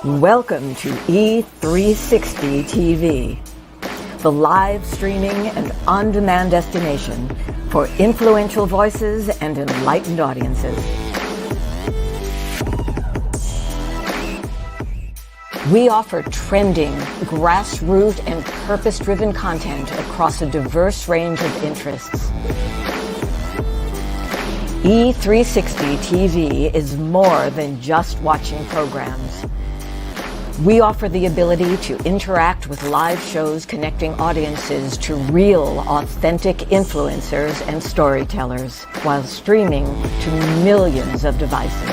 Welcome to E360 TV, the live streaming and on-demand destination for influential voices and enlightened audiences. We offer trending, grassroots, and purpose-driven content across a diverse range of interests. E360 TV is more than just watching programs. We offer the ability to interact with live shows connecting audiences to real, authentic influencers and storytellers while streaming to millions of devices.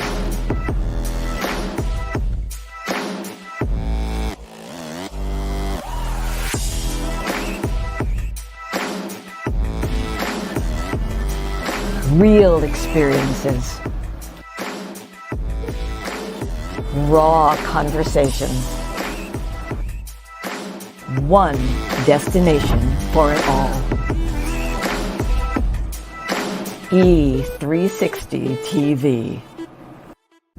Real experiences. Raw conversation. One destination for it all. E360 TV.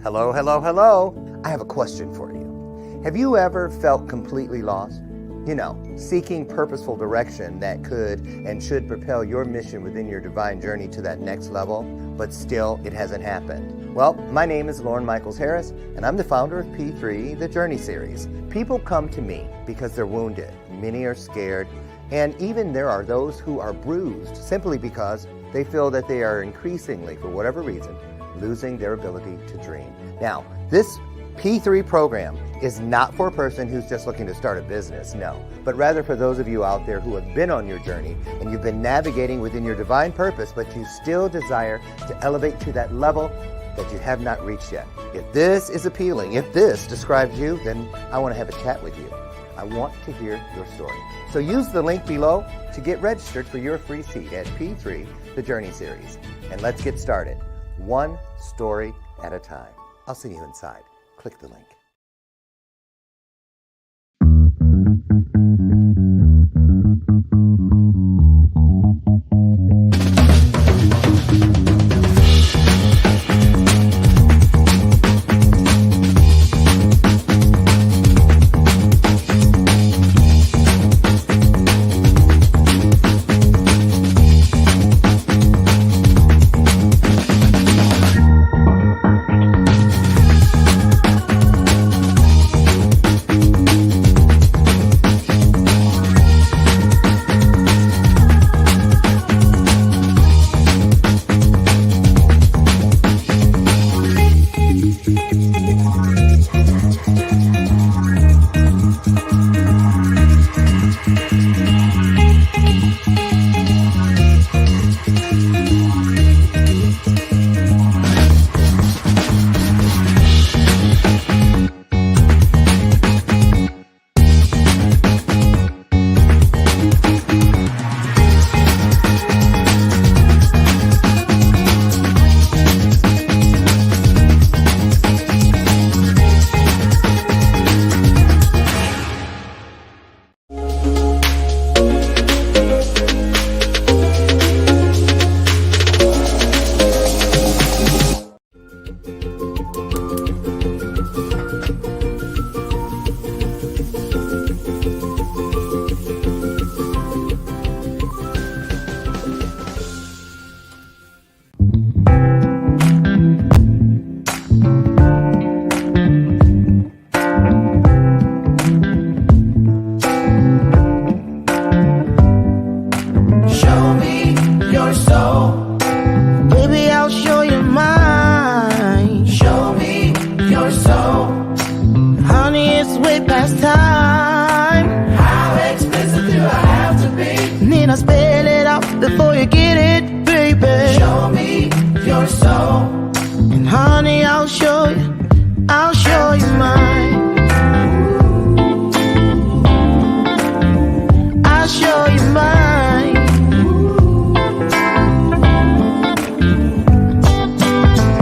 Hello, hello, hello. I have a question for you. Have you ever felt completely lost? You know, seeking purposeful direction that could and should propel your mission within your divine journey to that next level, but still it hasn't happened. Well, my name is Lauren Michaels Harris, and I'm the founder of P3, the Journey Series. People come to me because they're wounded. Many are scared, and even there are those who are bruised simply because they feel that they are increasingly, for whatever reason, losing their ability to dream. Now, this P3 program is not for a person who's just looking to start a business, no, but rather for those of you out there who have been on your journey and you've been navigating within your divine purpose, but you still desire to elevate to that level that you have not reached yet. If this is appealing, if this describes you, then I want to have a chat with you. I want to hear your story. So use the link below to get registered for your free seat at P3, the Journey Series. And let's get started, one story at a time. I'll see you inside. Click the link. Before you get it, baby, show me your soul. And honey, I'll show you mine. I'll show you mine.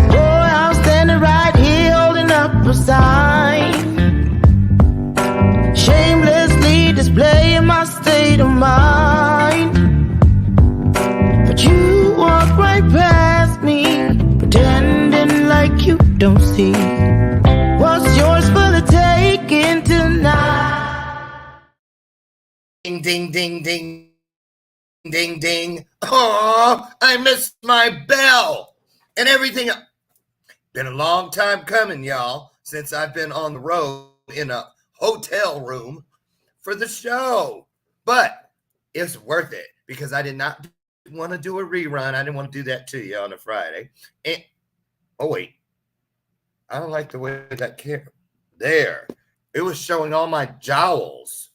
Boy, I'm standing right here holding up a sign, shamelessly displaying my state of mind. But you walk right past me, pretending like you don't see what's yours for the taking. Ding, ding, ding, ding, ding, ding. Oh, I missed my bell and everything. Been a long time coming, y'all, since I've been on the road in a hotel room for the show. But it's worth it because I did not want to do a rerun. I didn't want to do that to you on a Friday. And oh, wait. I don't like the way that came. There. It was showing all my jowls.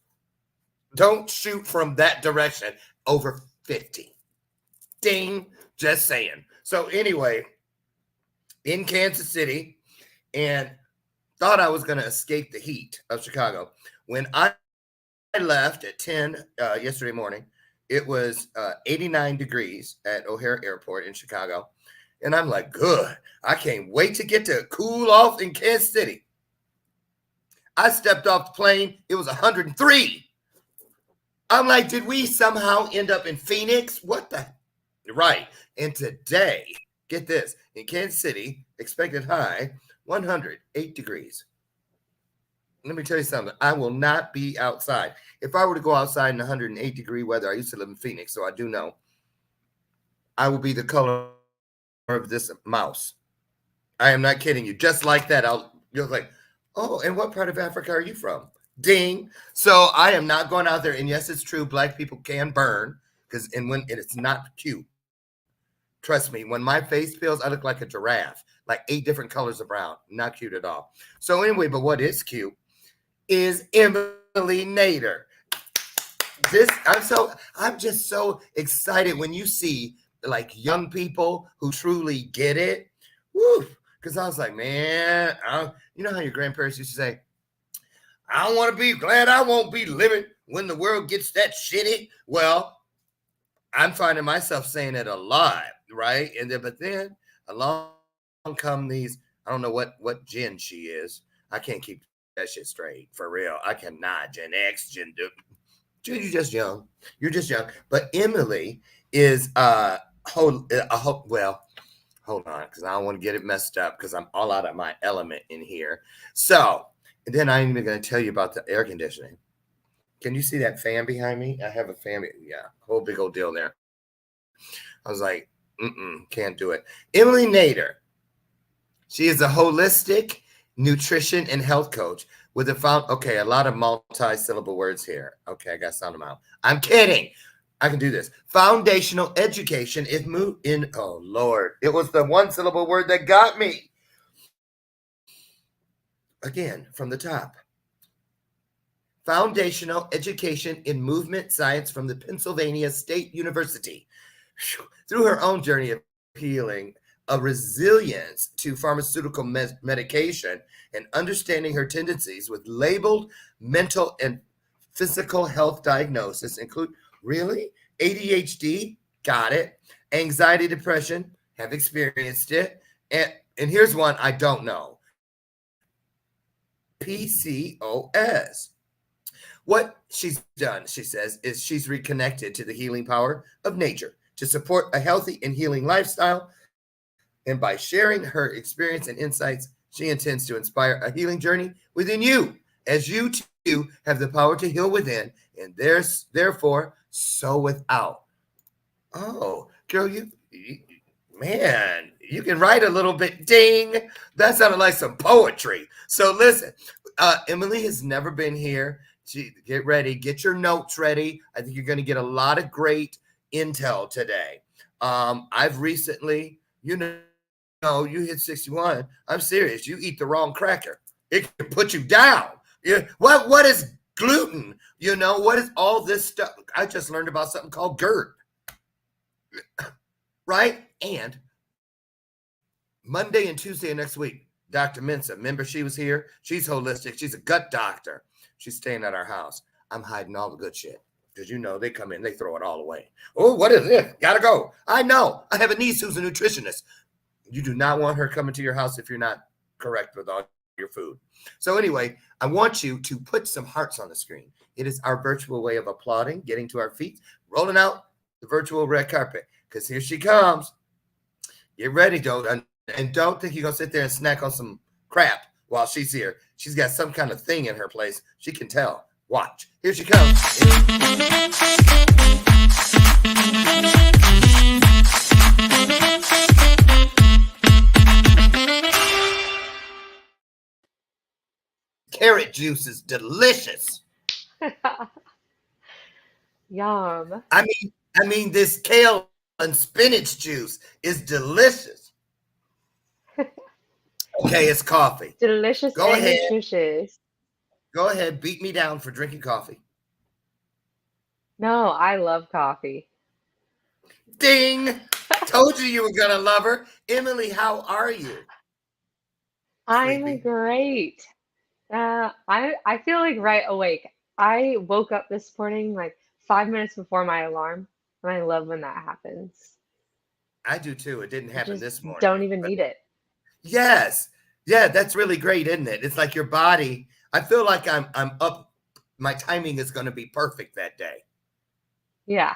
Don't shoot from that direction. Over 50. Ding. Just saying. So anyway, in Kansas City, and thought I was going to escape the heat of Chicago. When I left at 10 yesterday morning, it was 89 degrees at O'Hare Airport in Chicago. And I'm like, good. I can't wait to get to cool off in Kansas City. I stepped off the plane. It was 103. I'm like, did we somehow end up in Phoenix? What the? Right. And today, get this, in Kansas City, expected high, 108 degrees. Let me tell you something. I will not be outside. If I were to go outside in 108-degree weather, I used to live in Phoenix, so I do know, I will be the color of this mouse. I am not kidding you. Just like that, you're like, oh, and what part of Africa are you from? Ding. So I am not going out there. And yes, it's true. Black people can burn when it's not cute. Trust me, when my face peels, I look like a giraffe, like 8 different colors of brown. Not cute at all. So anyway, but what is cute is Emily Nader. I'm just so excited when you see like young people who truly get it. Woo! Because I was like, man, you know how your grandparents used to say, I don't want to be glad I won't be living when the world gets that shitty. Well, I'm finding myself saying it a lot, right? But then along come these, I don't know what gen she is. I can't keep that shit straight, for real. I cannot. Gen X, Gen D. You're just young. You're just young. But Emily is well, hold on, because I don't want to get it messed up because I'm all out of my element in here. So, and then I'm even going to tell you about the air conditioning. Can you see that fan behind me? I have a fan. Yeah, whole big old deal there. I was like, can't do it. Emily Nader. She is a holistic nutrition and health coach with a lot of multi-syllable words here. Okay, I got to sound them out. I'm kidding. I can do this. Foundational education oh Lord. It was the one syllable word that got me. Again, from the top. Foundational education in movement science from the Pennsylvania State University. Through her own journey of healing, a resilience to pharmaceutical medication, and understanding her tendencies with labeled mental and physical health diagnosis include, really? ADHD? Got it. Anxiety, depression? Have experienced it. And here's one I don't know. PCOS. What she's done, she says, is she's reconnected to the healing power of nature to support a healthy and healing lifestyle. And by sharing her experience and insights, she intends to inspire a healing journey within you, as you too have the power to heal within, and therefore so without. Oh, girl, man, you can write a little bit. Ding. That sounded like some poetry. So listen, Emily has never been here. Get ready. Get your notes ready. I think you're going to get a lot of great intel today. I've recently, you hit 61. I'm serious. You eat the wrong cracker, it can put you down. What is gluten? What is all this stuff? I just learned about something called GERD. Right? And Monday and Tuesday of next week, Dr. Mensa, remember she was here? She's holistic. She's a gut doctor. She's staying at our house. I'm hiding all the good shit because they come in, they throw it all away. Oh, what is this? Gotta go. I know. I have a niece who's a nutritionist. You do not want her coming to your house if you're not correct with all your food. So anyway, I want you to put some hearts on the screen. It is our virtual way of applauding, getting to our feet, rolling out the virtual red carpet, because here she comes. Get ready, and don't think you're going to sit there and snack on some crap while she's here. She's got some kind of thing in her place. She can tell. Watch. Here she comes. Carrot juice is delicious. Yum. I mean, this kale and spinach juice is delicious. Okay, it's coffee. Delicious Go and ahead. nutritious. Go ahead. Beat me down for drinking coffee. No, I love coffee. Ding! Told you were gonna love her. Emily, how are you? I'm Sleepy. great. I feel like right awake. I woke up this morning like 5 minutes before my alarm, and I love when that happens. I do too. It didn't I happen just this don't morning. even But need it. yes. Yeah, that's really great, isn't it? It's like your body. I feel like I'm up. My timing is gonna be perfect that day. Yeah.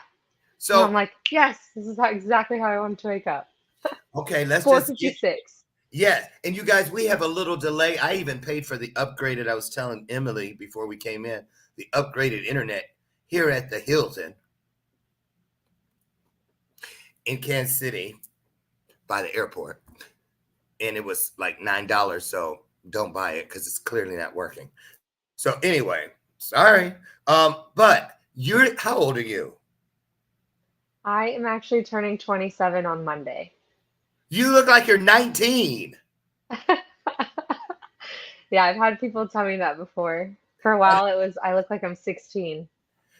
No, I'm So, like, yes, this is exactly how I want to wake up. okay, let's just get 4:56. yes. And you guys, we have a little delay. I even paid for the upgraded, I was telling Emily before we came in, the upgraded internet here at the Hilton in Kansas City by the airport. And it was like $9. So don't buy it because it's clearly not working. So anyway, sorry. But you're how old are you? I am actually turning 27 on Monday. You look like you're 19. Yeah, I've had people tell me that before. For a while, I look like I'm 16.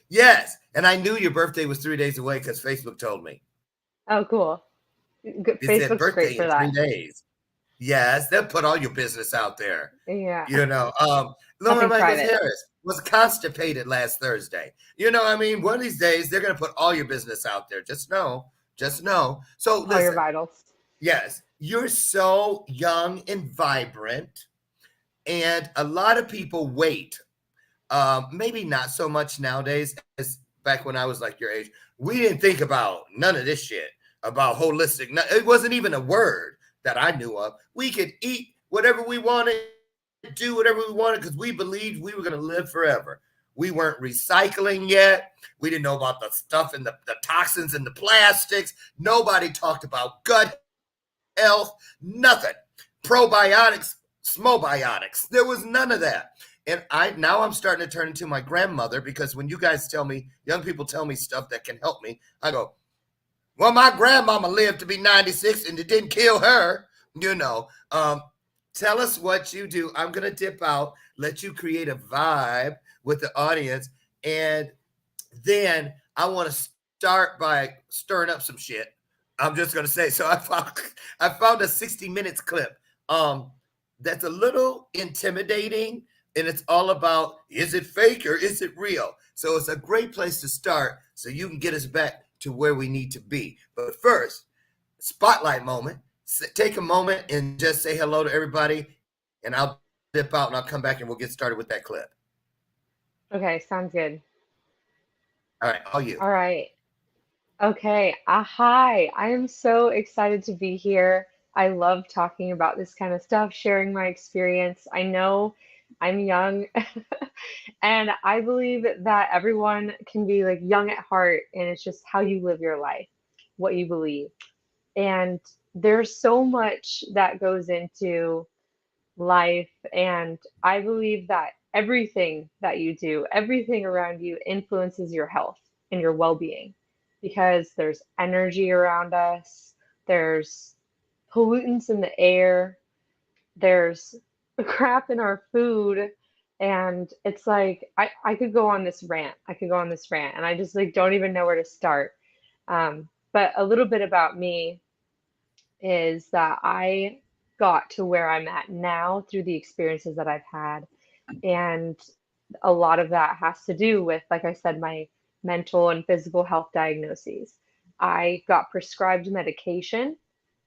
Yes. And I knew your birthday was 3 days away because Facebook told me. Oh, cool. It said Facebook's great birthday for in that. 3 days. Yes, they'll put all your business out there. Yeah, You know, Laura nothing Michaels private. Harris was constipated last Thursday. You know, I mean, one of these days they're going to put all your business out there. Just know, just know. So All your listen, vitals. yes, you're so young and vibrant, and a lot of people wait. Maybe not so much nowadays as back when I was like your age. We didn't think about none of this shit about holistic. It wasn't even a word that I knew of. We could eat whatever we wanted, do whatever we wanted because we believed we were going to live forever. We weren't recycling yet. We didn't know about the stuff and the toxins and the plastics. Nobody talked about gut health, nothing. Probiotics, smobiotics. There was none of that. And I'm starting to turn into my grandmother because when you guys tell me, young people tell me stuff that can help me, I go, well, my grandmama lived to be 96 and it didn't kill her. You know, tell us what you do. I'm going to dip out, let you create a vibe with the audience. And then I want to start by stirring up some shit. I'm just going to say, so I found a 60 minutes clip. That's a little intimidating and it's all about, is it fake or is it real? So it's a great place to start so you can get us back to where we need to be. But first, spotlight moment. Take a moment and just say hello to everybody, and I'll dip out and I'll come back and we'll get started with that clip. Okay, sounds good. All right, all you. All right. Okay. Hi. I am so excited to be here. I love talking about this kind of stuff, sharing my experience. I know I'm young, and I believe that everyone can be like young at heart, and it's just how you live your life, what you believe. And there's so much that goes into life. And I believe that everything that you do, everything around you influences your health and your well being because there's energy around us, there's pollutants in the air, there's crap in our food. And it's like, I could go on this rant. I could go on this rant, and I just like don't even know where to start. But a little bit about me is that I got to where I'm at now through the experiences that I've had. And a lot of that has to do with, like I said, my mental and physical health diagnoses. I got prescribed medication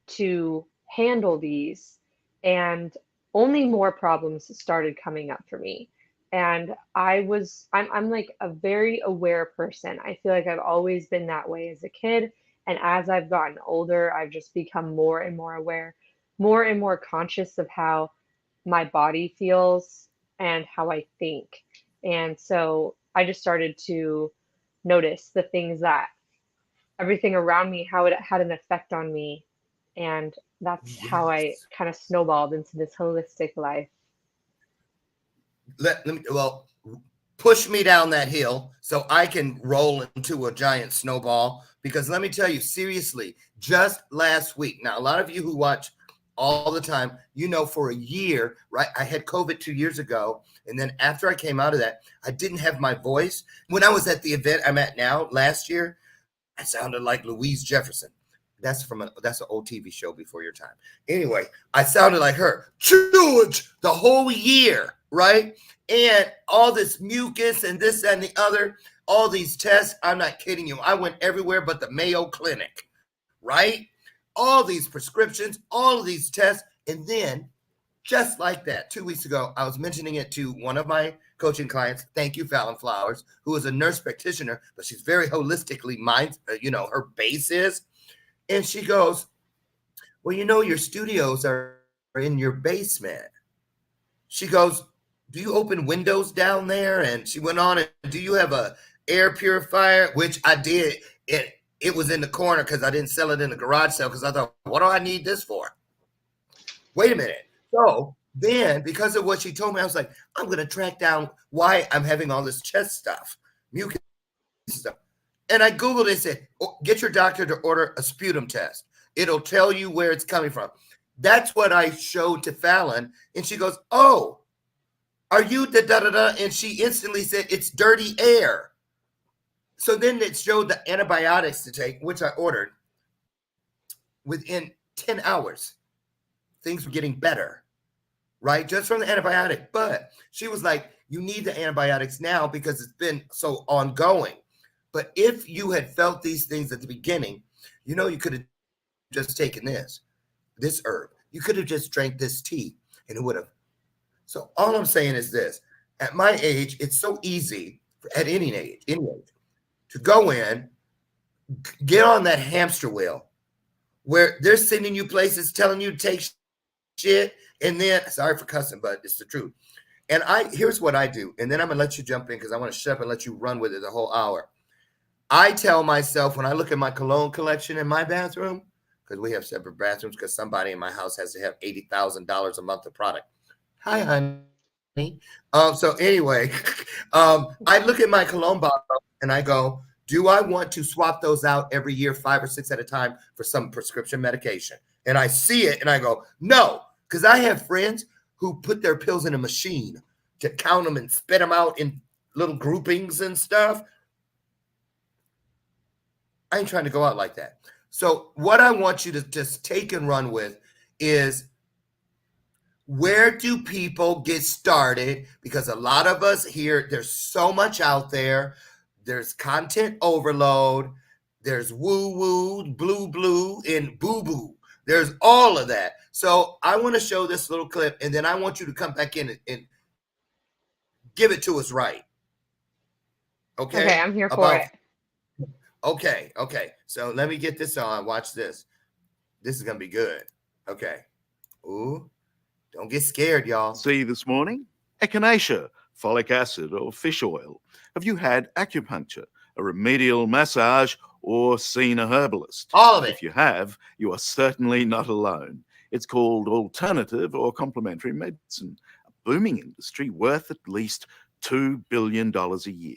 to handle these, and only more problems started coming up for me. And I'm like a very aware person. I feel like I've always been that way as a kid. And as I've gotten older, I've just become more and more aware, more and more conscious of how my body feels and how I think. And so I just started to notice the things that everything around me, how it had an effect on me. And that's how I Yes. kind of snowballed into this holistic life. Let me, well, push me down that hill so I can roll into a giant snowball. Because let me tell you, seriously, just last week. Now, a lot of you who watch all the time, you know, for a year, right? I had COVID 2 years ago. And then after I came out of that, I didn't have my voice. When I was at the event I'm at now last year, I sounded like Louise Jefferson. That's an old TV show before your time. Anyway, I sounded like her. George, the whole year, right? And all this mucus and this and the other, all these tests. I'm not kidding you. I went everywhere but the Mayo Clinic, right? All these prescriptions, all of these tests. And then just like that, 2 weeks ago, I was mentioning it to one of my coaching clients. Thank you, Fallon Flowers, who is a nurse practitioner, but she's very holistically her base is. And she goes, well, your studios are in your basement. She goes, do you open windows down there? And she went on, and do you have a air purifier? Which I did. It was in the corner because I didn't sell it in the garage sale because I thought, what do I need this for? Wait a minute. So then, because of what she told me, I was like, I'm going to track down why I'm having all this chest stuff, mucus stuff. And I Googled it and said, get your doctor to order a sputum test. It'll tell you where it's coming from. That's what I showed to Fallon. And she goes, oh, are you the da-da-da? And she instantly said, it's dirty air. So then it showed the antibiotics to take, which I ordered. Within 10 hours, things were getting better, right? Just from the antibiotic. But she was like, you need the antibiotics now because it's been so ongoing. But if you had felt these things at the beginning, you could have just taken this herb. You could have just drank this tea and it would have. So all I'm saying is this. At my age, it's so easy at any age, to go in, get on that hamster wheel where they're sending you places telling you to take shit. And then, sorry for cussing, but it's the truth. And here's what I do. And then I'm going to let you jump in because I want to shut up and let you run with it the whole hour. I tell myself when I look at my cologne collection in my bathroom, because we have separate bathrooms because somebody in my house has to have $80,000 a month of product. Hi, honey. So anyway, I look at my cologne bottle and I go, do I want to swap those out every year, 5 or 6 at a time for some prescription medication? And I see it and I go, no, because I have friends who put their pills in a machine to count them and spit them out in little groupings and stuff. I ain't trying to go out like that. So what I want you to just take and run with is, where do people get started? Because a lot of us here, there's so much out there. There's content overload. There's woo-woo, blue, and boo-boo. There's all of that. So I want to show this little clip, and then I want you to come back in and give it to us right. Okay? Okay, I'm here for it. Okay. So let me get this on. Watch this. This is going to be good. Okay. Ooh. Don't get scared, y'all. See this morning? Echinacea, folic acid, or fish oil. Have you had acupuncture, a remedial massage, or seen a herbalist? All of it. If you have, you are certainly not alone. It's called alternative or complementary medicine, a booming industry worth at least $2 billion a year.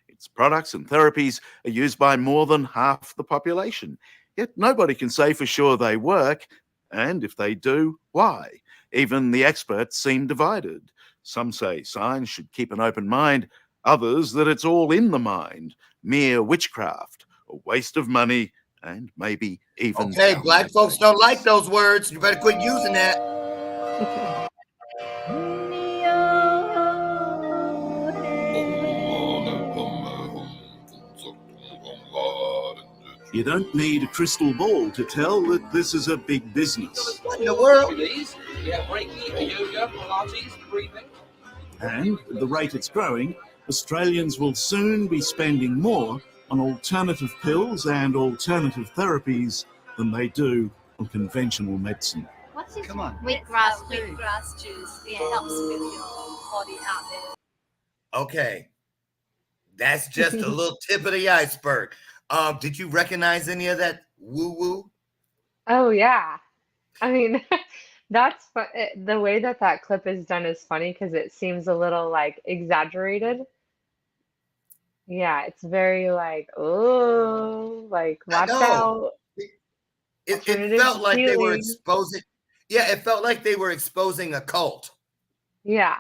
Its products and therapies are used by more than half the population, yet nobody can say for sure they work, and if they do, why? Even the experts seem divided. Some say science should keep an open mind, others that it's all in the mind, mere witchcraft, a waste of money, and maybe even... Okay, black folks don't like those words. You better quit using that. You don't need a crystal ball to tell that this is a big business. What in the world? And at the rate it's growing, Australians will soon be spending more on alternative pills and alternative therapies than they do on conventional medicine. What's this? Come on. Wheatgrass juice. Yeah, it helps with your body out there. Okay, that's just a little tip of the iceberg. Did you recognize any of that woo woo? Oh yeah. I mean, the way that that clip is done is funny because it seems a little like exaggerated. Yeah, it's very like, oh, like I watch know. out, It alternative felt like they were healing. exposing. Yeah, it felt like they were exposing a cult. Yeah.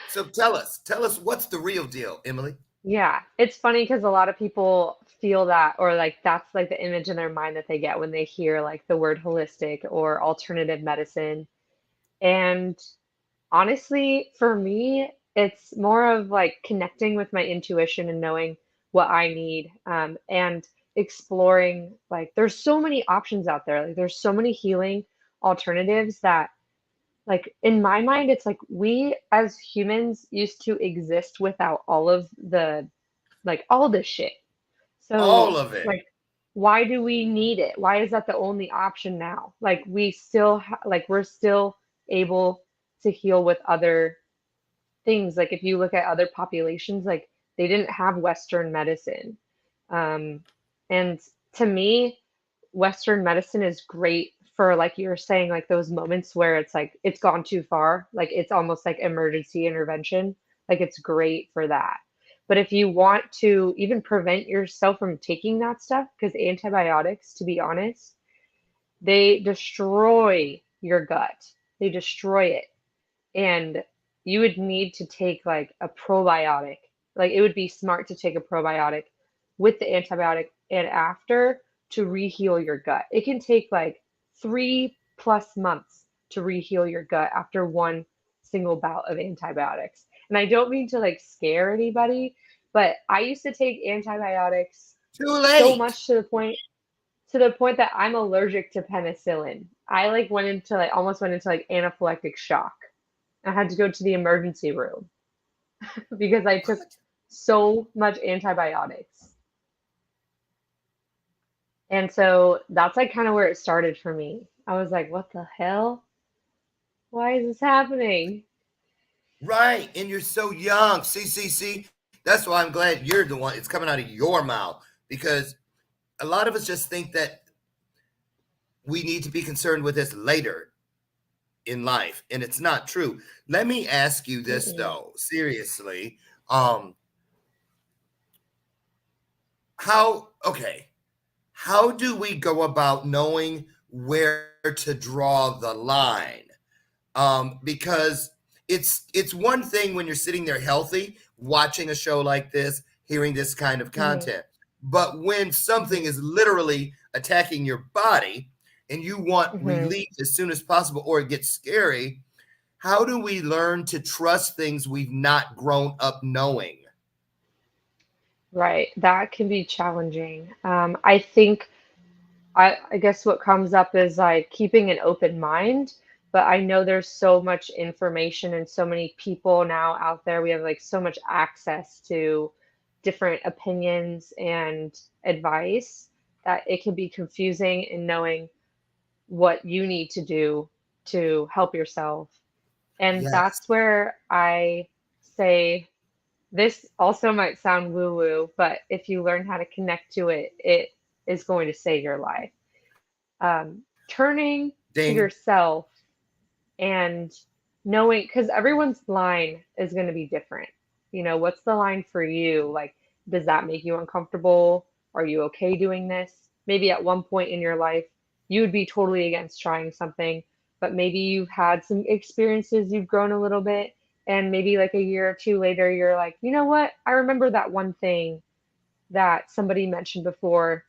So tell us what's the real deal, Emily? Yeah, it's funny because a lot of people feel that, or like that's like the image in their mind that they get when they hear like the word holistic or alternative medicine. And honestly, for me, it's more of like connecting with my intuition and knowing what I need, and exploring. Like, there's so many options out there. Like, there's so many healing alternatives that, like, in my mind, it's like we as humans used to exist without all of the like all this shit. So, All of it. like, why do we need it? Why is that the only option now? Like, we still like we're still able to heal with other things. Like, if you look at other populations, like they didn't have Western medicine. Um, and to me, Western medicine is great for, like you were saying, like those moments where it's like it's gone too far, like it's almost like emergency intervention. Like it's great for that. But if you want to even prevent yourself from taking that stuff, because antibiotics, to be honest, they destroy your gut. They destroy it. And you would need to take like a probiotic. Like it would be smart to take a probiotic with the antibiotic and after to reheal your gut. It can take like 3+ months to reheal your gut after one single bout of antibiotics. And I don't mean to like scare anybody, but I used to take antibiotics Too so late. much to the point that I'm allergic to penicillin. I like went into like almost went into like anaphylactic shock. I had to go to the emergency room because I took What? so much antibiotics. And so that's like kind of where it started for me. I was like, what the hell? Why is this happening? Right. And you're so young. See. That's why I'm glad you're the one. It's coming out of your mouth because a lot of us just think that we need to be concerned with this later in life, and it's not true. Let me ask you this Mm-mm. though, seriously. Um, how okay, how do we go about knowing where to draw the line? Because it's one thing when you're sitting there healthy, watching a show like this, hearing this kind of Mm-hmm. content. But when something Mm-hmm. is literally attacking your body and you want Mm-hmm. relief as soon as possible, or it gets scary, how do we learn to trust things we've not grown up knowing? Right. That can be challenging. I think I guess what comes up is like keeping an open mind, but I know there's so much information and so many people now out there. We have like so much access to different opinions and advice that it can be confusing in knowing what you need to do to help yourself. And Yes. that's where I say this also might sound woo-woo, but if you learn how to connect to it, it is going to save your life. Turning to Ding. yourself and knowing, because everyone's line is going to be different. You know, what's the line for you? Like, does that make you uncomfortable? Are you okay doing this? Maybe at one point in your life, you would be totally against trying something, but maybe you've had some experiences, you've grown a little bit, and maybe like a year or two later, you're like, you know what? I remember that one thing that somebody mentioned before,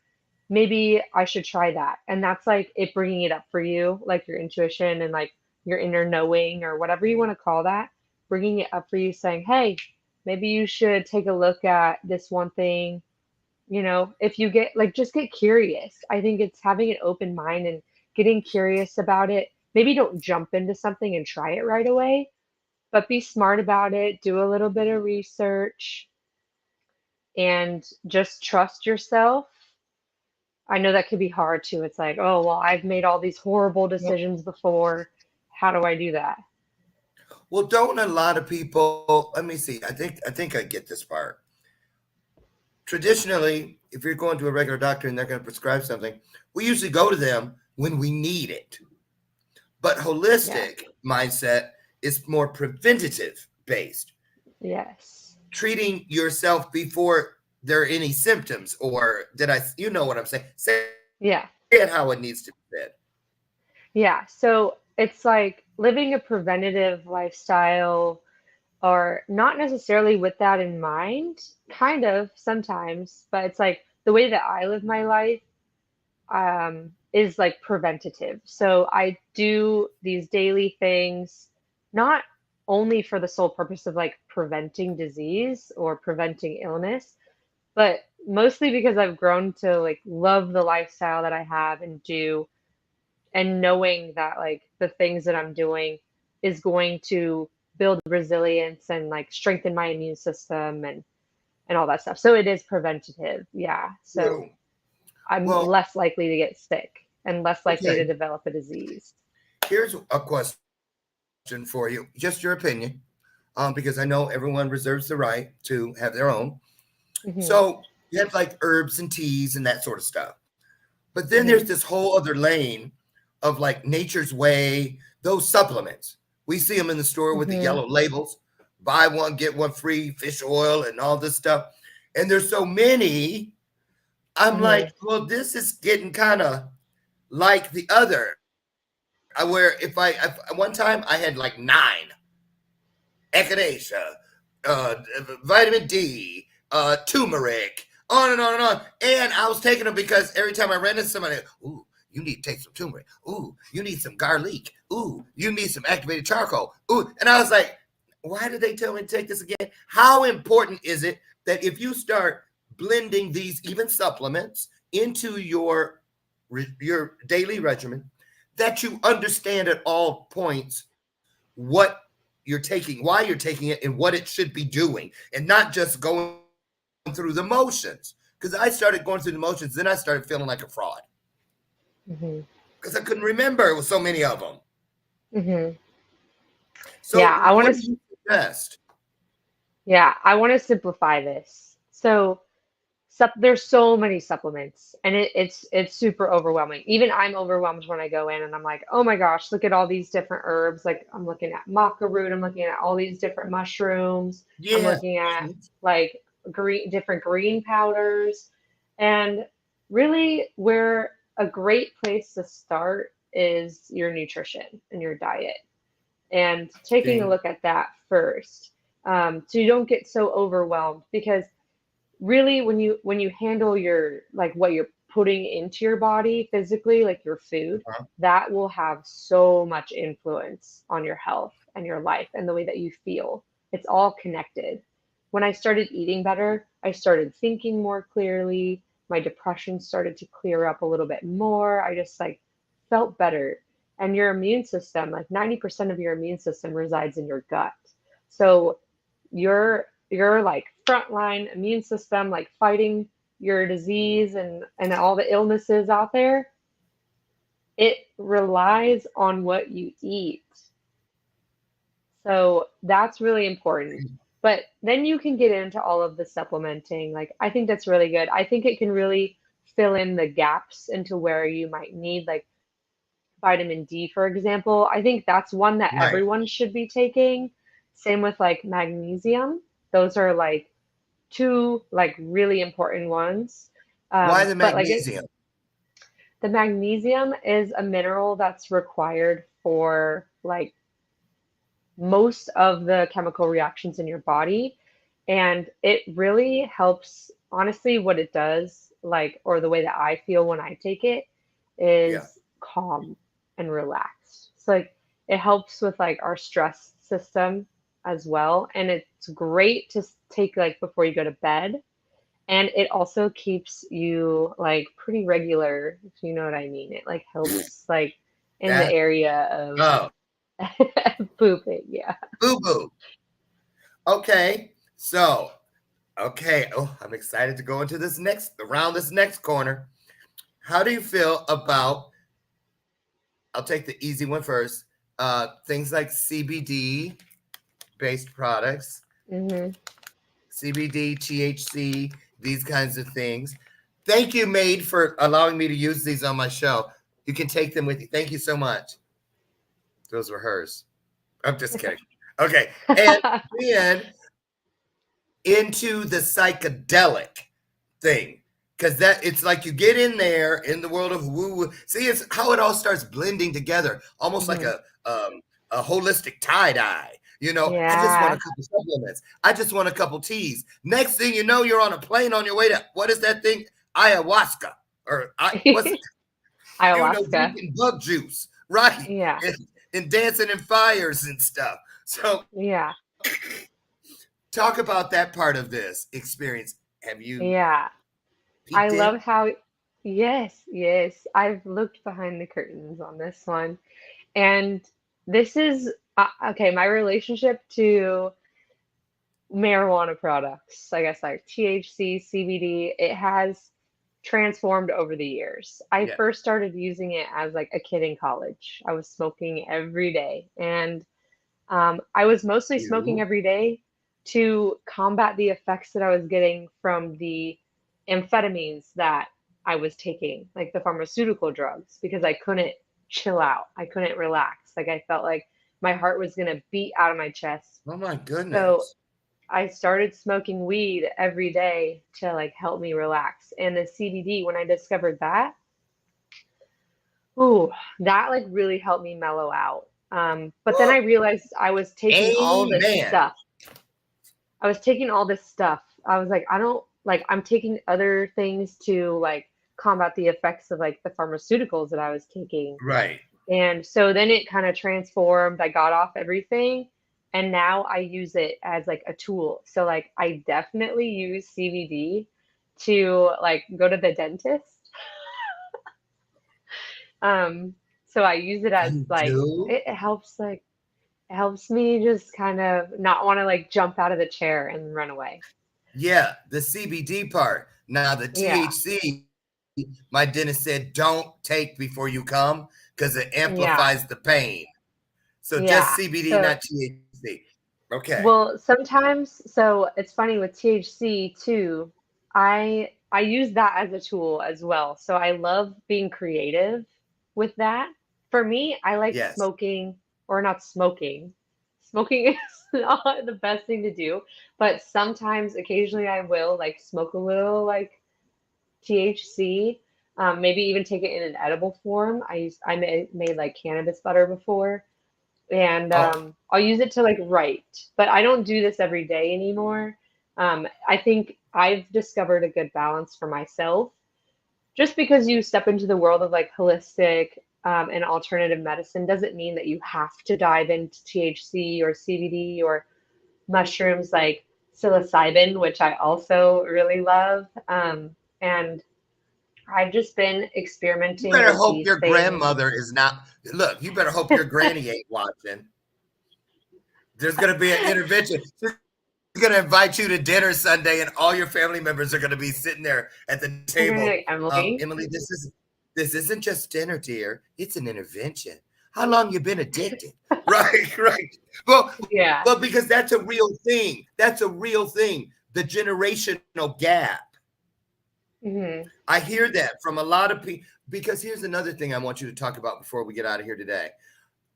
maybe I should try that. And that's like it bringing it up for you, like your intuition and like your inner knowing or whatever you want to call that, bringing it up for you, saying, hey, maybe you should take a look at this one thing. You know, if you get like, just get curious. I think it's having an open mind and getting curious about it. Maybe don't jump into something and try it right away, but be smart about it, do a little bit of research, and just trust yourself. I know that could be hard too. It's like, oh, well, I've made all these horrible Well, decisions before. How do I do that? Well, don't a lot of people? Let me see. I think I get this part. Traditionally, if you're going to a regular doctor and they're going to prescribe something, we usually go to them when we need it. But Yeah. holistic mindset is more preventative based, Yes. treating yourself before there are any symptoms. Or did I? You know what I'm saying? Say Yeah. it how it needs to be said. Yeah. So it's like living a preventative lifestyle, or not necessarily with that in mind, kind of sometimes, but it's like the way that I live my life is like preventative. So I do these daily things, not only for the sole purpose of like preventing disease or preventing illness, but mostly because I've grown to like love the lifestyle that I have and do, and knowing that like the things that I'm doing is going to build resilience and like strengthen my immune system and all that stuff. So it is preventative. Yeah. So True. I'm Well, less likely to get sick and less likely to okay. develop a disease. Here's a question for you, just your opinion, because I know everyone reserves the right to have their own. Hmm. So you have like herbs and teas and that sort of stuff. But then Hmm. there's this whole other lane of like Nature's Way, those supplements. We see them in the store with the Hmm. yellow labels, buy one, get one free, fish oil, and all this stuff. And there's so many. I'm Hmm. like, well, this is getting kind of like the other. Where if one time I had like 9 echinacea, vitamin D, turmeric, on and on and on. And I was taking them because every time I ran into somebody, ooh, you need to take some turmeric. Ooh, you need some garlic. Ooh, you need some activated charcoal. Ooh, and I was like, why did they tell me to take this again? How important is it that if you start blending these even supplements into your daily regimen, that you understand at all points what you're taking, why you're taking it, and what it should be doing, and not just going through the motions. Because I started going through the motions, then I started feeling like a fraud Hmm. because I couldn't remember. It was so many of them. Hmm. So, Yeah, I want what do to. you suggest? Yeah, I want to simplify this. So there's so many supplements, and it's super overwhelming. Even I'm overwhelmed when I go in and I'm like, oh my gosh, look at all these different herbs. Like I'm looking at maca root, I'm looking at all these different mushrooms, I'm Yeah. looking at like different green powders. And really where a great place to start is your nutrition and your diet, and taking a See? look at that first, so you don't get so overwhelmed. Because really when you handle your like what you're putting into your body physically, like your food, Uh-huh. that will have so much influence on your health and your life and the way that you feel. It's all connected. When I started eating better, I started thinking more clearly, my depression started to clear up a little bit more, I just like felt better. And your immune system, like 90% of your immune system resides in your gut. So your like frontline immune system, like fighting your disease and all the illnesses out there, it relies on what you eat. So that's really important. But then you can get into all of the supplementing. Like I think that's really good. I think it can really fill in the gaps into where you might need like vitamin D, for example. I think that's one that Right. everyone should be taking. Same with like magnesium. Those are like two like really important ones. Why the But like magnesium? the magnesium is a mineral that's required for like most of the chemical reactions in your body. And it really helps, honestly, what it does, like, or the way that I feel when I take it Yeah. is calm and relaxed. So, like, it helps with like our stress system as well. And it's great to take like before you go to bed. And it also keeps you like pretty regular, if you know what I mean. It like helps like in the That. area of Oh, pooping. Yeah. boo boo. Okay. So, okay. Oh, I'm excited to go into this next corner. How do you feel about, I'll take the easy one first. Things like CBD based products, Hmm. CBD, THC, these kinds of things. Thank you, Maid, for allowing me to use these on my show. You can take them with you. Thank you so much. Those were hers. I'm just kidding. Okay. And then into the psychedelic thing. Because that it's like you get in there in the world of woo. See, it's how it all starts blending together, almost like Hmm. a holistic tie-dye. You know, I just want a Yeah. couple supplements. I just want a couple teas. Next thing you know, you're on a plane on your way to what is that thing? Ayahuasca. Or what's it? You know, Ayahuasca. drinking bug juice, right? Yeah. And dancing in fires and stuff. So Yeah. talk about that part of this experience. Have you Yeah. I peeked in? love how, yes, yes, I've looked behind the curtains on this one. And this is, okay, my relationship to marijuana products, I guess like THC, CBD, it has transformed over the years. I Yeah. first started using it as like a kid in college. I was smoking every day, and I was mostly smoking You. every day to combat the effects that I was getting from the amphetamines that I was taking, like the pharmaceutical drugs, because I couldn't chill out. I couldn't relax. Like I felt like my heart was going to beat out of my chest. Oh my So goodness. I started smoking weed every day to like help me relax. And the CBD, when I discovered that, ooh, that like really helped me mellow out. But then I realized I was taking all this Amen. stuff. I was taking all this stuff. I was like, I don't like, I'm taking other things to like combat the effects of like the pharmaceuticals that I was taking. Right. And so then it kind of transformed. I got off everything and now I use it as like a tool. So like I definitely use CBD to like go to the dentist. Um, so I use it as You like do? it helps like it helps me just kind of not want to like jump out of the chair and run away. Yeah, the CBD part. Now the Yeah. THC, my dentist said don't take before you come because it Yeah. amplifies the pain. So just Yeah. CBD, So not THC. Okay. well, sometimes, so it's funny with THC too. I use that as a tool as well. So I love being creative with that. For me, I like Yes. smoking or not smoking. Smoking is not the best thing to do, but sometimes occasionally I will like smoke a little like THC, maybe even take it in an edible form. I made like cannabis butter before and Oh, I'll use it to like write, but I don't do this every day anymore. I think I've discovered a good balance for myself. Just because you step into the world of like holistic and alternative medicine doesn't mean that you have to dive into THC or CBD or mushrooms like psilocybin, which I also really love. And I've just been you experimenting better with hope these your things. grandmother is not. Look, you better hope your granny ain't watching. There's going to be an intervention. She's going to invite you to dinner Sunday, and all your family members are going to be sitting there at the They're gonna be table. like, Emily, Emily, this isn't just dinner, dear. It's an intervention. How long you been addicted? Right, right. Well, yeah. well, because that's a real thing. That's a real thing. The generational gap. Hmm. I hear that from a lot of people. Because here's another thing I want you to talk about before we get out of here today.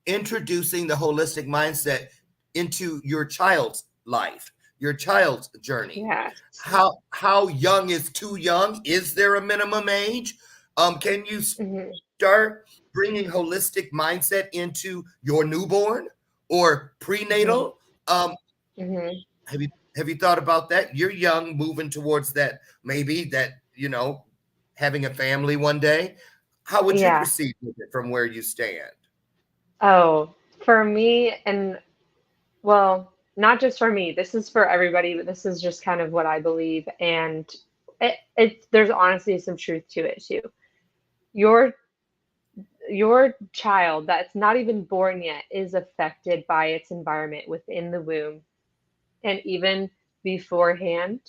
Introducing the holistic mindset into your child's life, your child's journey. Yes. How young is too young? Is there a minimum age? Can you Hmm. start bringing holistic mindset into your newborn or Hmm. prenatal? Hmm. Have you thought about that? You're young, moving towards that, maybe that, having a family one day. How would you Yeah. proceed with it from where you stand? Oh, for me, and well, not just for me, this is for everybody, but this is just kind of what I believe. And there's honestly some truth to it too. Your your child that's not even born yet is affected by its environment within the womb and even beforehand.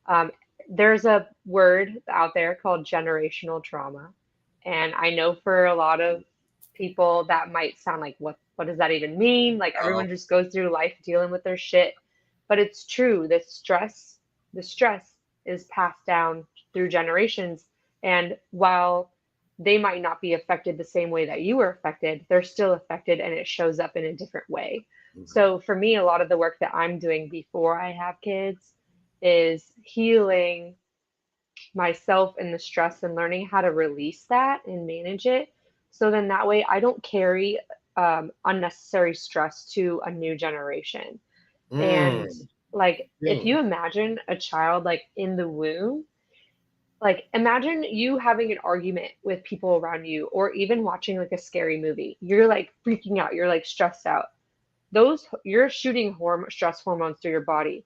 Um, there's a word out there called generational trauma. And I know for a lot of people that might sound like, what does that even mean? Like Oh, everyone just goes through life dealing with their shit. But it's true. The stress is passed down through generations. And while they might not be affected the same way that you were affected, they're still affected and it shows up in a different way. So for me, a lot of the work that I'm doing before I have kids is healing myself and the stress and learning how to release that and manage it. So then that way I don't carry unnecessary stress to a new generation. And mm, like, if mm. you imagine a child like in the womb, like imagine you having an argument with people around you, or even watching like a scary movie. You're like freaking out, you're like stressed out. You're shooting stress hormones through your body.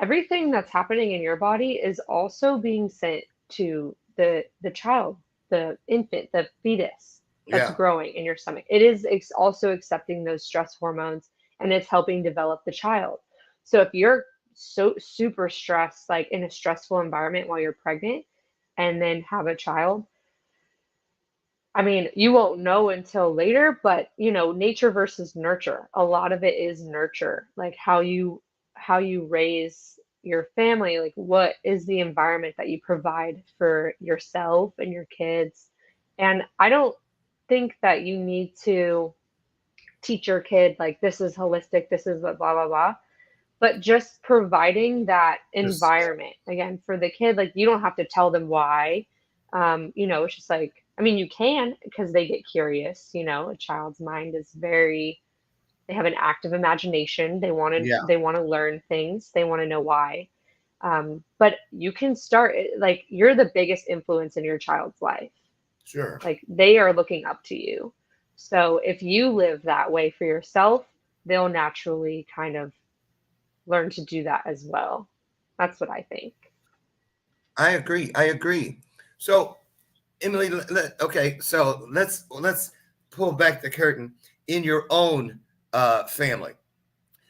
Everything that's happening in your body is also being sent to the child, the infant, the fetus that's Yeah, growing in your stomach. It is also accepting those stress hormones, and it's helping develop the child. So if you're so super stressed, like in a stressful environment while you're pregnant and then have a child, I mean, you won't know until later, but nature versus nurture. A lot of it is nurture, like how you raise your family, like what is the environment that you provide for yourself and your kids. And I don't think that you need to teach your kid like this is holistic, this is blah blah blah, but just providing that just environment again for the kid. Like you don't have to tell them why. It's just like, I mean, you can, because they get curious. A child's mind is very, they have an active imagination. They want to yeah, they want to learn things. They want to know why. But you can start, like you're the biggest influence in your child's life. sure. Like they are looking up to you. So if you live that way for yourself, they'll naturally kind of learn to do that as well. That's what I think. I agree. I agree. So, Emily, okay, so let's pull back the curtain in your own family.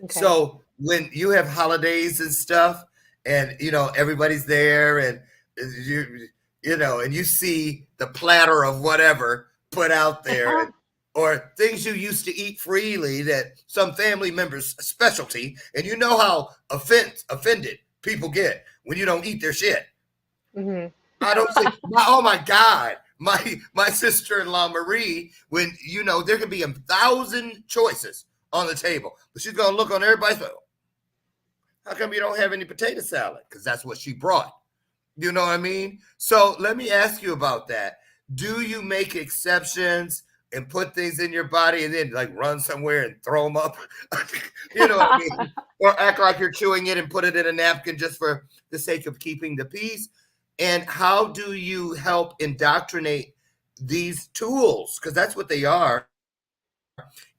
Okay. So when you have holidays and stuff, and everybody's there, and you and you see the platter of whatever put out there, or things you used to eat freely that some family members' specialty, and you know how offended people get when you don't eat their shit. Hmm. I don't think. Oh my God, my sister-in-law Marie. When there could be 1,000 choices on the table, but she's gonna look on everybody's like, how come you don't have any potato salad? Because that's what she brought. You know what I mean? So let me ask you about that. Do you make exceptions and put things in your body and then like run somewhere and throw them up? You know what I mean? Or act like you're chewing it and put it in a napkin just for the sake of keeping the peace? And how do you help indoctrinate these tools? Because that's what they are,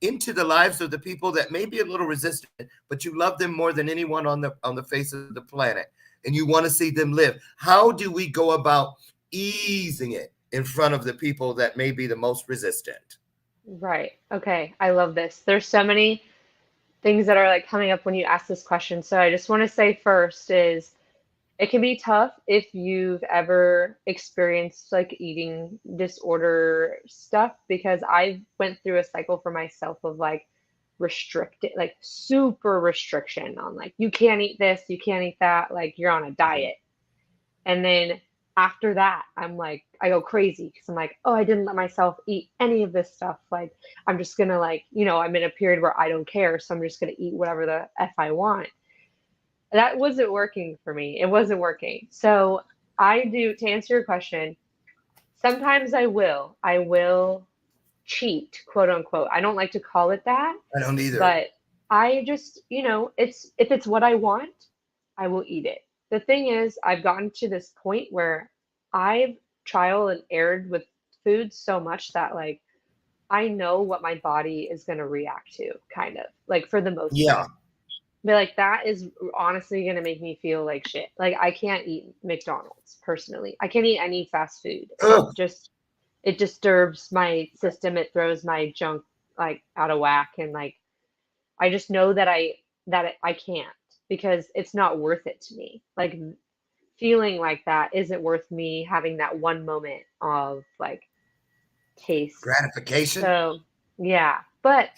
into the lives of the people that may be a little resistant, but you love them more than anyone on the face of the planet, and you want to see them live. How do we go about easing it in front of the people that may be the most resistant? Right. Okay. I love this. There's so many things that are like coming up when you ask this question. So I just want to say first is it can be tough if you've ever experienced like eating disorder stuff, because I went through a cycle for myself of like restricted, like super restriction on like you can't eat this, you can't eat that, like you're on a diet. And then after that, I'm like, I go crazy because I'm like, oh, I didn't let myself eat any of this stuff. Like, I'm just gonna like, I'm in a period where I don't care, so I'm just gonna eat whatever the f I want. That wasn't working for me. It wasn't working. So I do, to answer your question, sometimes I will cheat, quote unquote. I don't like to call it that, I don't either. but I just, it's if it's what I want, I will eat it. The thing is, I've gotten to this point where I've trial and errored with food so much that like I know what my body is going to react to, kind of like for the most Yeah. part. But like that is honestly going to make me feel like shit. Like I can't eat McDonald's personally. I can't eat any fast food. Ugh. It disturbs my system. It throws my junk like out of whack, and like I just know that I can't, because it's not worth it to me. Like feeling like that isn't worth me having that one moment of like taste. Gratification. So, yeah. But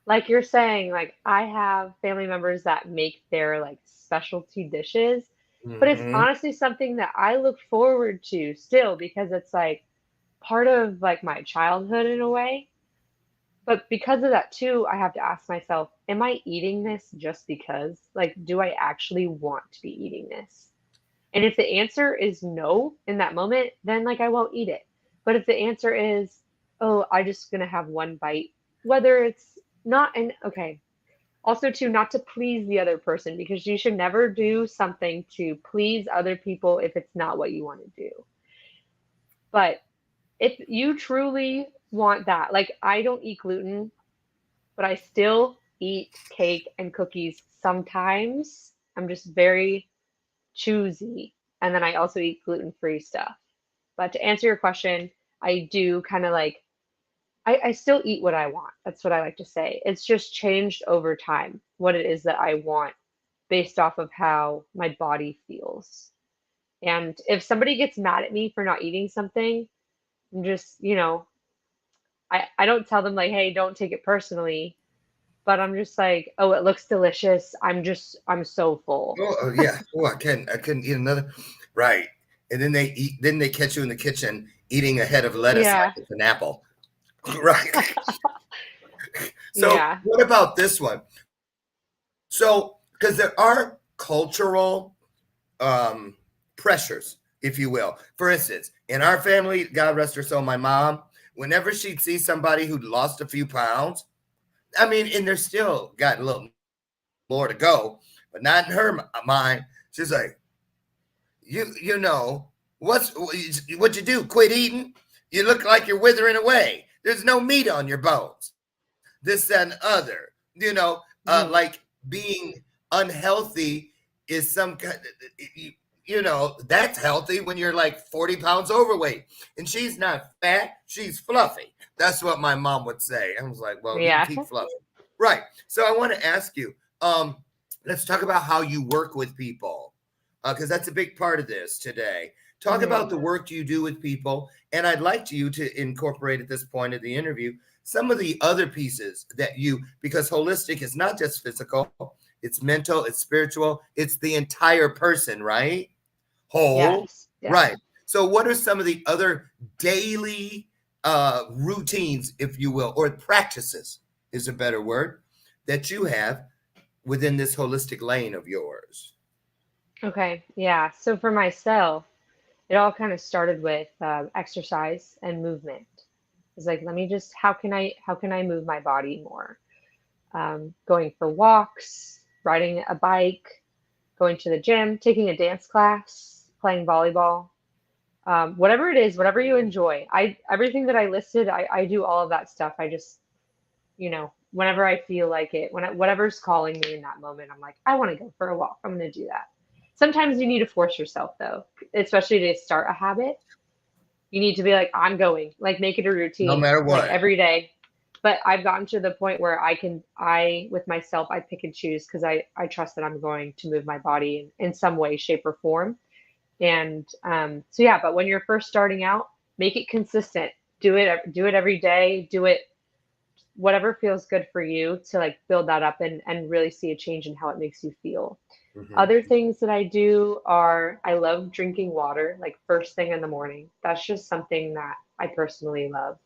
like you're saying, like I have family members that make their like specialty dishes, but it's Mm-hmm. honestly something that I look forward to still because it's like part of like my childhood in a way. But because of that too, I have to ask myself, am I eating this just because? Like, do I actually want to be eating this? And if the answer is no in that moment, then like I won't eat it. But if the answer is, oh, I just gonna have one bite, whether it's not and okay. Also too, not to please the other person because you should never do something to please other people if it's not what you want to do. But if you truly want that, like I don't eat gluten, but I still eat cake and cookies sometimes. I'm just very choosy. And then I also eat gluten-free stuff. But to answer your question, I do kind of like, I still eat what I want. That's what I like to say. It's just changed over time, what it is that I want based off of how my body feels. And if somebody gets mad at me for not eating something, I'm just, I don't tell them like, hey, don't take it personally, but I'm just like, oh, it looks delicious. I'm so full. Oh yeah. Oh, I couldn't eat another. Right. And then they catch you in the kitchen eating a head of lettuce like Yeah. it's an apple. Right. So Yeah. what about this one? So, because there are cultural pressures, if you will. For instance, in our family, God rest her soul, my mom, whenever she'd see somebody who'd lost a few pounds, I mean, and they're still got a little more to go, but not in her mind. She's like, you know, what you do? Quit eating? You look like you're withering away. There's no meat on your bones. This, that, and other. Mhm. Like being unhealthy is some kind. That's healthy when you're like 40 pounds overweight, and she's not fat. She's fluffy. That's what my mom would say. I was like, well, you can Yeah. keep fluffy, right? So I want to ask you. Let's talk about how you work with people, because that's a big part of this today. Talk Mhm. about the work you do with people, and I'd like you to incorporate at this point of the interview some of the other pieces that because holistic is not just physical, it's mental, it's spiritual, it's the entire person, right? Whole, Yes. Yeah. right? So, what are some of the other daily routines, if you will, or practices is a better word, that you have within this holistic lane of yours? Okay. Yeah. So for myself, it all kind of started with exercise and movement. It's like, let me just, how can I move my body more? Going for walks, riding a bike, going to the gym, taking a dance class, playing volleyball, whatever it is, whatever you enjoy. Everything that I listed, I do all of that stuff. I just, whenever I feel like it, whatever's calling me in that moment, I'm like, I want to go for a walk. I'm going to do that. Sometimes you need to force yourself though, especially to start a habit. You need to be like, I'm going, like make it a No routine, matter like what. every day. But I've gotten to the point where with myself, I pick and choose because I trust that I'm going to move my body in some way, shape, or form. And so yeah, but when you're first starting out, make it consistent. Do it every day. Do it whatever feels good for you to like build that up and really see a change in how it makes you feel. Mhm. Other things that I do are I love drinking water like first thing in the morning. That's just something that I personally love.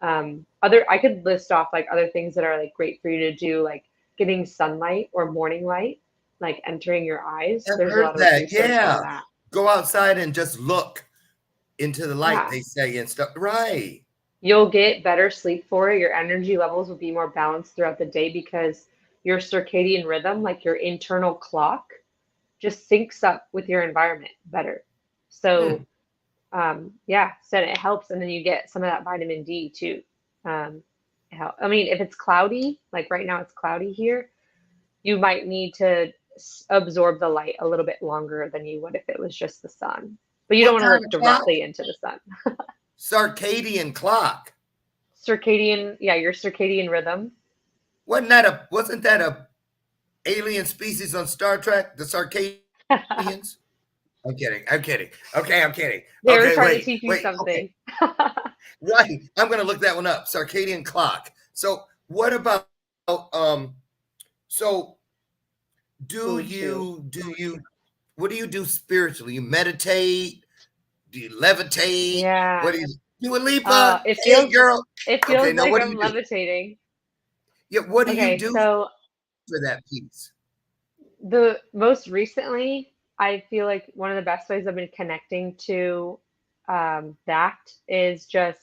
Other I could list off like other things that are like great for you to do, like getting sunlight or morning light, like entering your eyes. I've There's a heard lot of that. research on Yeah. that. Go outside and just look into the light, Yeah. they say, and stuff. Right. You'll get better sleep for it. Your energy levels will be more balanced throughout the day because your circadian rhythm, like your internal clock, just syncs up with your environment better. Hmm. So, yeah, so it helps. And then you get some of that vitamin D too. Um, I mean, if it's cloudy, like right now it's cloudy here, you might need to absorb the light a little bit longer than you would if it was just the sun. But you don't What want to kind look of clock? directly into the sun. Circadian clock. Circadian, yeah, your circadian rhythm. Wasn't that a alien species on Star Trek? The Circadians? I'm kidding. I'm kidding. Okay, I'm kidding. They were Okay, trying to wait, teach you wait. Okay, something. right. I'm gonna look that one up. Circadian clock. So, what about so Oh, shoot. what do you do spiritually? You meditate? Do you levitate? What Yeah. do you do? A Lipa? It Hey, feels girl. it Okay, feels now like what do I'm you do? levitating. Yeah, what do you Okay, do so for that piece? the most recently, I feel like one of the best ways I've been connecting to that is just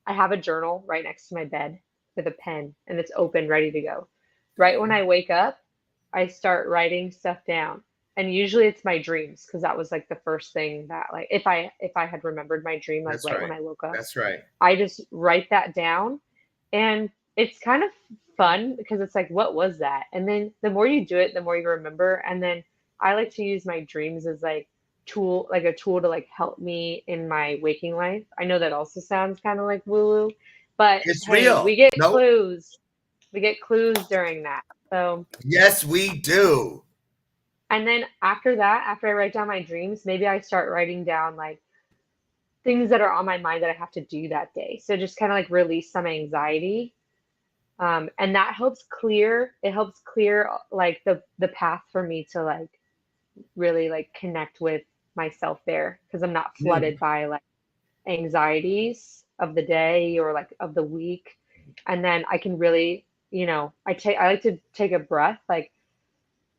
I have a journal right next to my bed with a pen and it's open, ready to go. Right when I wake up, I start writing stuff down. And usually it's my dreams because that was like the first thing that like if I had remembered my dream like That's right when right. I woke up, That's right. I just write that down and it's kind of fun because it's like, what was that? And then the more you do it, the more you remember. And then I like to use my dreams as like a tool to like help me in my waking life. I know that also sounds kind of like woo-woo, but It's hey, real. we get No. clues. We get clues during that. So, Yes, we do. and then after that, after I write down my dreams, maybe I start writing down like things that are on my mind that I have to do that day. So just kind of like release some anxiety. And that helps clear like the path for me to like really like connect with myself there because I'm not Mm, flooded by like anxieties of the day or like of the week. And then I can really, I like to take a breath. Like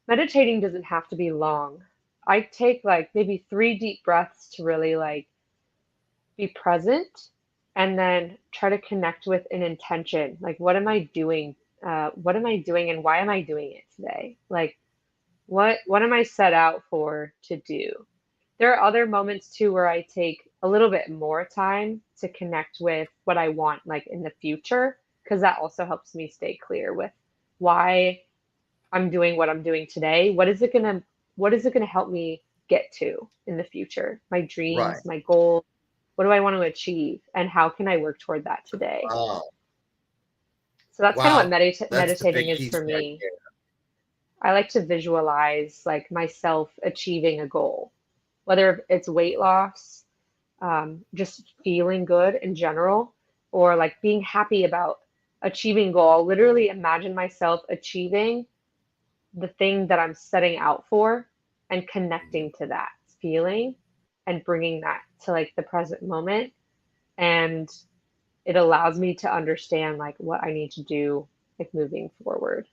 meditating doesn't have to be long. I take like maybe 3 deep breaths to really like be present and then try to connect with an intention. Like, what am I doing? What am I doing and why am I doing it today? Like, what am I set out for to do? There are other moments too where I take a little bit more time to connect with what I want like in the future, because that also helps me stay clear with why I'm doing what I'm doing today. What is it gonna help me get to in the future? My right. dreams, my goals, what do I want to achieve? And how can I work toward that today? Wow. So that's kind of what Wow. That's the meditating big is piece for right me. there. I like to visualize like myself achieving a goal, whether it's weight loss, just feeling good in general, or like being happy about achieving goal. I'll literally imagine myself achieving the thing that I'm setting out for and connecting to that feeling and bringing that to like the present moment. And it allows me to understand like what I need to do like moving forward.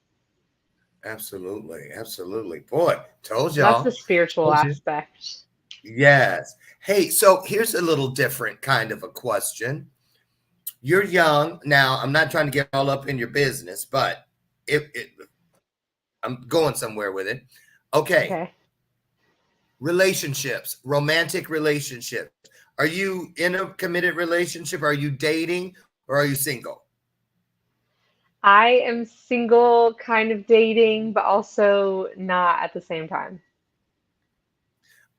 Absolutely. Absolutely. Boy, told So that's the y'all. spiritual Told you. aspect. Yes. Hey, so here's a little different kind of a question. You're young. Now, I'm not trying to get all up in your business, but it I'm going somewhere with it. Okay. Okay. Relationships, romantic relationships. Are you in a committed relationship? Are you dating or are you single? I am single, kind of dating, but also not at the same time.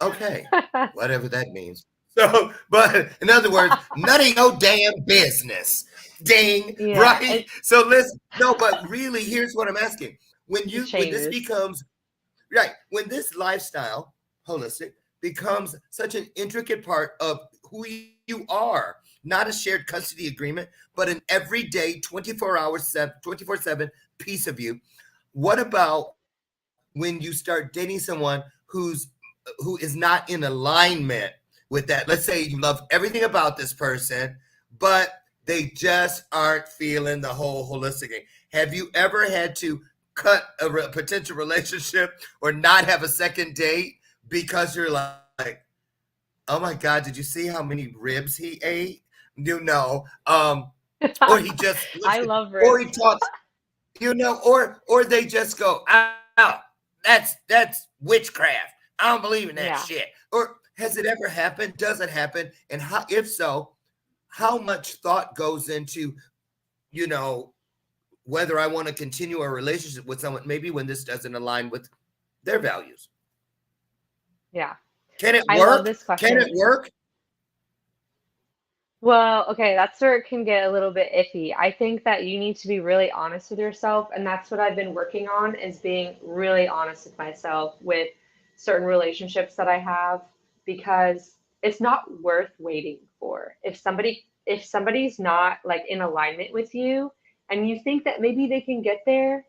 Okay. Whatever that means. So, but in other words, none of your damn business. Ding, Yeah, right? So let's no, but really, here's what I'm asking. it When this changes. becomes right, when this lifestyle, holistic, becomes such an intricate part of who you are, not a shared custody agreement, but an everyday 24 hours, 24/7 piece of you. What about when you start dating someone who is not in alignment with that? Let's say you love everything about this person, but they just aren't feeling the whole holistic thing. Have you ever had to cut a potential relationship or not have a second date because you're like, oh my God, did you see how many ribs he ate? You know, or he just looks, I love or he ribs. talks, or they just go, oh, that's witchcraft. I don't believe in that Yeah. shit. Or has it ever happened? Does it happen? And how, if so, how much thought goes into, you know, whether I want to continue a relationship with someone, maybe when this doesn't align with their values? Yeah. Can it I love work? this Can question. it work? Well, okay, that's where it can get a little bit iffy. I think that you need to be really honest with yourself, and that's what I've been working on is being really honest with myself with certain relationships that I have because it's not worth waiting for. If somebody's not like in alignment with you and you think that maybe they can get there,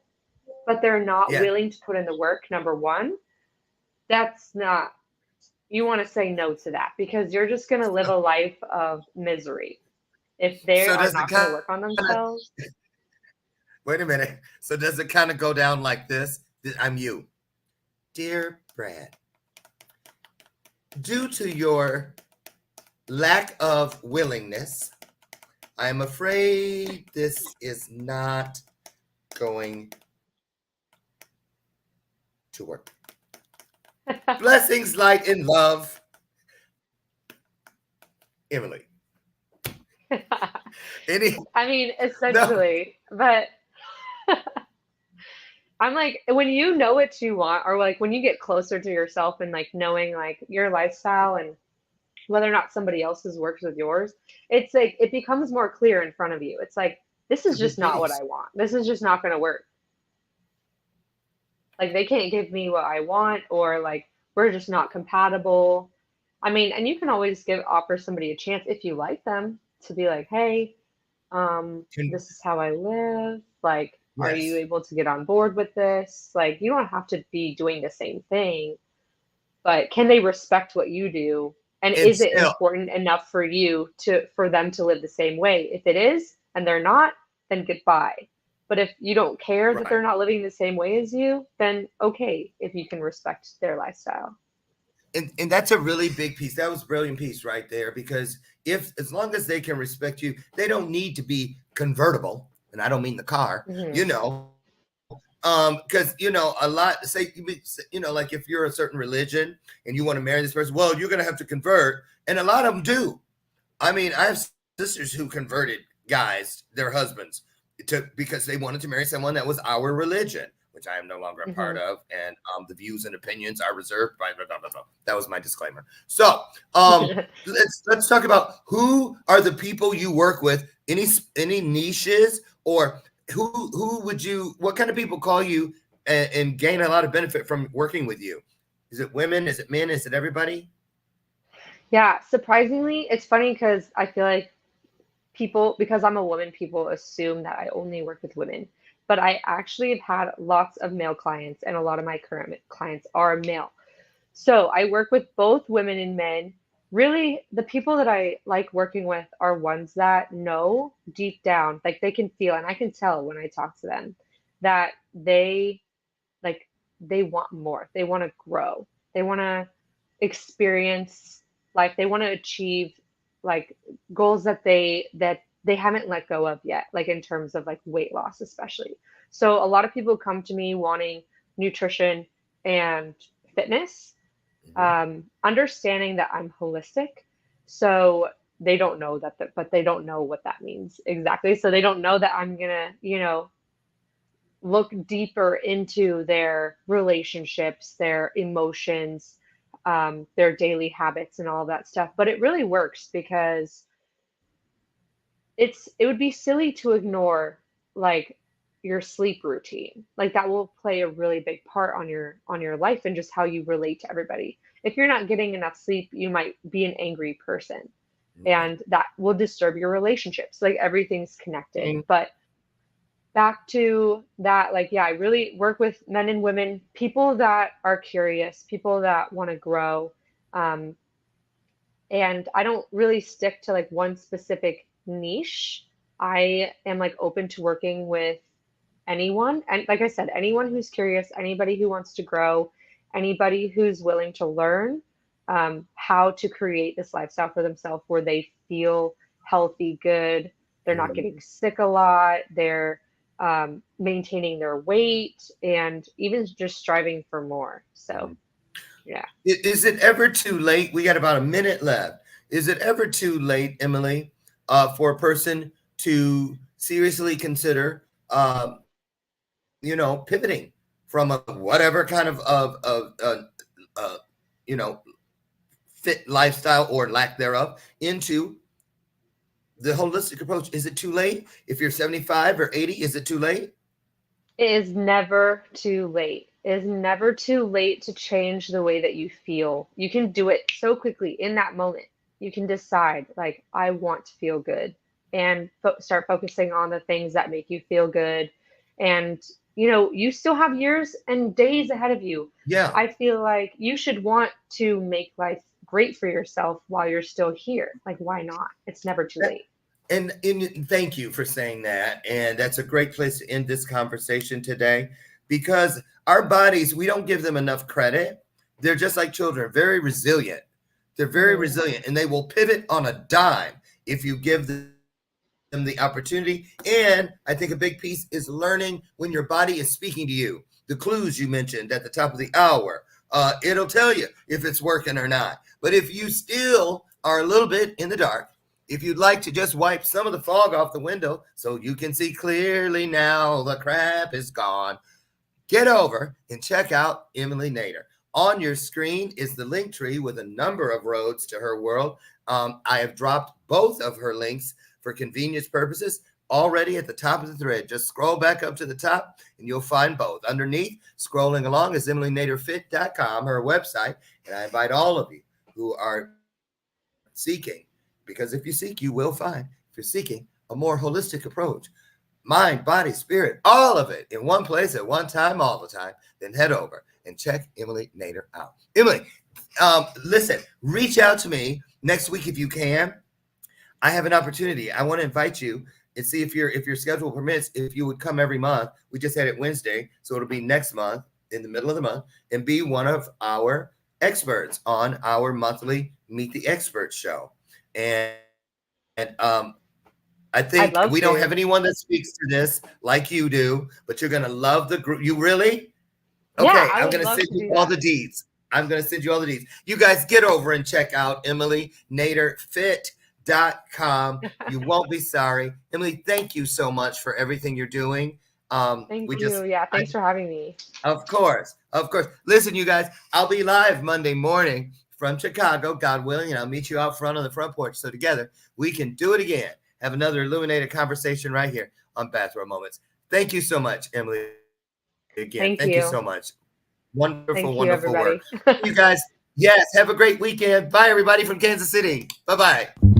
but they're not Yeah. willing to put in the work, number one, that's not, you want to say no to that because you're just going to live a life of misery if they So are does it not going to kind work on of, themselves. wait a minute. So does it kind of go down like this? I'm you. Dear Brad, due to your lack of willingness, I'm afraid this is not going to work. Blessings, light, and love, Emily. Any I mean, no, essentially, but I'm like, when you know what you want, or like when you get closer to yourself and like knowing like your lifestyle and whether or not somebody else's works with yours, it's like it becomes more clear in front of you. It's like, this it's a is just big not what piece. I want. This is just not going to work. Like, they can't give me what I want, or like, we're just not compatible. I mean, and you can always offer somebody a chance if you like them to be like, hey, this is how I live. Like, are you Yes. able to get on board with this? Like, you don't have to be doing the same thing, but can they respect what you do? And And is it still, important enough for you for them to live the same way? If it is and they're not, then goodbye. But if you don't care that right. they're not living the same way as you, then okay, if you can respect their lifestyle. And that's a really big piece. That was a brilliant piece right there, because if as long as they can respect you, they don't need to be convertible. And I don't mean the car, Hmm. you know, because a lot say like if you're a certain religion and you want to marry this person, well, you're gonna have to convert, and a lot of them do. I mean, I have sisters who converted guys, their husbands, because they wanted to marry someone that was our religion, which I am no longer a Hmm. part of, and the views and opinions are reserved by blah, blah, blah, blah. That was my disclaimer. So let's talk about who are the people you work with. Any niches, or who would you? What kind of people call you and gain a lot of benefit from working with you? Is it women? Is it men? Is it everybody? Yeah, surprisingly, it's funny because I feel like people, because I'm a woman, people assume that I only work with women. But I actually have had lots of male clients, and a lot of my current clients are male. So I work with both women and men. Really, the people that I like working with are ones that know deep down, like they can feel, and I can tell when I talk to them that like they want more. They want to grow. They want to experience life. They want to achieve like goals that they haven't let go of yet, like in terms of like weight loss especially. So a lot of people come to me wanting nutrition and fitness, Mhm. understanding that I'm holistic. So they don't know but they don't know what that means exactly. So they don't know that I'm gonna, look deeper into their relationships, their emotions, their daily habits, and all of that stuff. But it really works because it would be silly to ignore like your sleep routine. Like that will play a really big part on your life and just how you relate to everybody. If you're not getting enough sleep, you might be an angry person, Okay. and that will disturb your relationships. Like everything's connected. Mm. But back to that, like, yeah, I really work with men and women, people that are curious, people that want to grow. Um, and I don't really stick to like one specific niche. I am like open to working with anyone. And like I said, anyone who's curious, anybody who wants to grow, anybody who's willing to learn how to create this lifestyle for themselves where they feel healthy, good, they're not Mm. getting sick a lot, they're maintaining their weight, and even just striving for more. So, Mm. yeah. Is it ever too late? We got about a minute left. Is it ever too late, Emily, for a person to seriously consider, pivoting from a whatever kind of you know, fit lifestyle or lack thereof into the holistic approach? Is it too late? If you're 75 or 80, is it too late? It is never too late. It is never too late to change the way that you feel. You can do it so quickly in that moment. You can decide, like, I want to feel good. and start focusing on the things that make you feel good. And, you still have years and days ahead of you. Yeah. I feel like you should want to make life great for yourself while you're still here. Like, why not? It's never too late. And thank you for saying that. And that's a great place to end this conversation today, because our bodies, we don't give them enough credit. They're just like children, very resilient. They're very resilient, and they will pivot on a dime if you give them the opportunity. And I think a big piece is learning when your body is speaking to you. The clues you mentioned at the top of the hour, it'll tell you if it's working or not. But if you still are a little bit in the dark, if you'd like to just wipe some of the fog off the window so you can see clearly now, the crap is gone, get over and check out Emily Nader. On your screen is the link tree with a number of roads to her world. I have dropped both of her links for convenience purposes already at the top of the thread. Just scroll back up to the top and you'll find both. Underneath, scrolling along, is EmilyNaderFit.com, her website. And I invite all of you who are seeking, because if you seek, you will find. If you're seeking a more holistic approach, mind, body, spirit, all of it in one place at one time, all the time, then head over and check Emily Nader out. Emily, listen, reach out to me next week if you can. I have an opportunity. I want to invite you and see if your schedule permits, if you would come every month. We just had it Wednesday, so it'll be next month in the middle of the month, and be one of our experts on our monthly Meet the Expert show. And I think we don't have anyone that speaks to this like you do, but you're going to love the group. You really? Okay, Yeah, I'm going to send you all the deeds. I'm going to send you all the deeds. You guys get over and check out EmilyNaderFit.com. You won't be sorry. Emily, thank you so much for everything you're doing. Thank you. Yeah, thanks for having me. Of course. Listen, you guys, I'll be live Monday morning from Chicago, God willing, and I'll meet you out front on the front porch. So together we can do it again. Have another illuminated conversation right here on Bathrobe Moments. Thank you so much, Emily. Again, thank you so much. Wonderful, wonderful work. You guys, yes, have a great weekend. Bye, everybody from Kansas City. Bye-bye.